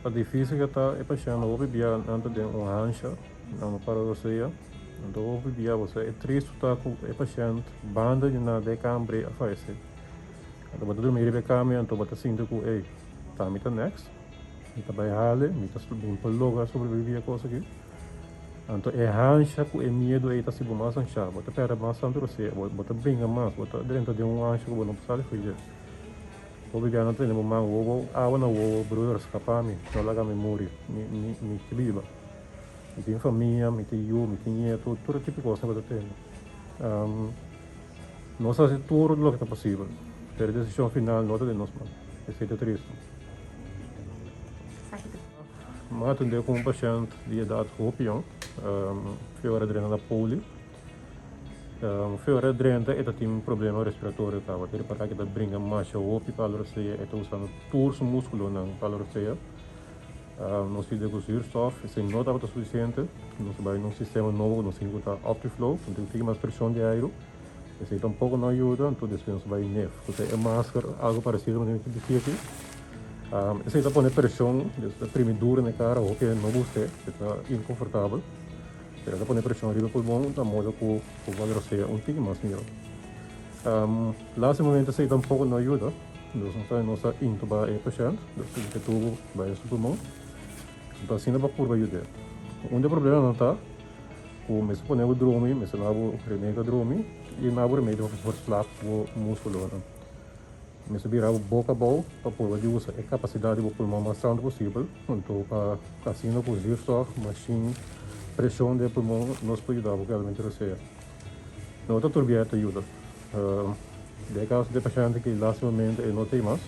Tá difícil que tá é paixão, não vou beber antes de um rancho, não para você. Então vou beber você é triste tá com é paixão, banda de nada é cambre a fazer. Então vou dormir be caminho, então vou sinto que ei, tá me tá next. Me tá vai hale, me tá subindo por logo sobreviver a coisa aqui. Então é rancho com é medo aí tá se mais ancha, vou tá pera mais santo você, vou tá bem mais, vou tá dentro de um rancho que vou não precisar fugir. Obrigado, não tenho uma ovo, água na ovo, brother, escapar-me, não larga a memória, me equilibra. Me tem família, me tem eu, me tem neto, todo tipo de coisa que eu tenho. Nós fazemos tudo o que está possível. Ter a decisão final, não é de nós, mano. Esse é triste. Mas atender com um paciente de idade rupião, febre adrenal da polio. Febre adrenal tem um problema respiratório, tá? Ter para que brinca mais o opi para você, usando todos os músculos para você. Nós fizemos o surf, se não estava suficiente, nós vai num sistema novo, nós temos que OptiFlow, então tem mais pressão de ar. Esse aí tampouco não ajuda, então depois nós vai neve. Porque é máscara, algo parecido com o que aqui. Esse aí está pondo pressão, está primidura na cara, ou que não gostei, está inconfortável. Está pondo pressão ali no pulmão, da modo que o valor seja um pouquinho mais melhor. Lá nesse momento esse aí tampouco não ajuda, nós estamos intubar o paciente, o tubo vai ao pulmão. Então assim não vai curva ajudar. Onde o problema não está, o mesmo põe o drome, mesmo lá o remédio drome e na o remédio para slap o músculo. Mesmo virar o boca a boca para pôr de uso a capacidade do pulmão mais grande possível. Então para assim não cozer só, machine, pressão do pulmão nós pode ajudar porque realmente você. Não outra turbieta ajuda. De caso de paciente que lá momento não tem mais,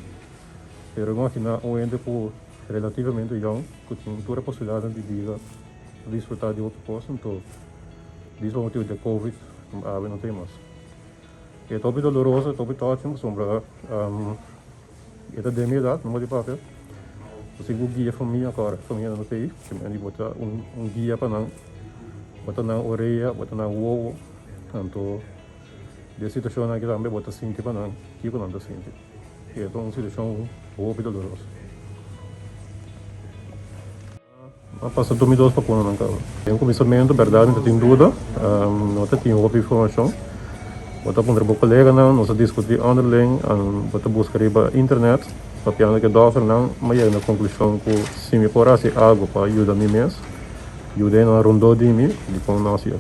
pero não aqui na onde por relativamente young, que tem toda a possibilidade de vida, desfrutar de outra coisa, então, desde o motivo de Covid, não tem mais. É top doloroso, é top ótimo, sombra, é da minha idade, não vou de papel. Você guia a família agora, a família não tem, que botar guia para não, botar na orelha, botar na ovo, então, de situação aqui também botar cinto para não, que não dá cinto. É uma situação muito dolorosa. Passa 2012 para quando não cara. Tem um começamento, verdade, não tem dúvida, não tem outra informação. Vou para um colega não, nós discutir underline, vou buscar na internet, para que o doutor não, mas é na conclusão que se me for algo para ajudar a mim mesmo, ajudar na rondou de mim, depois não sei.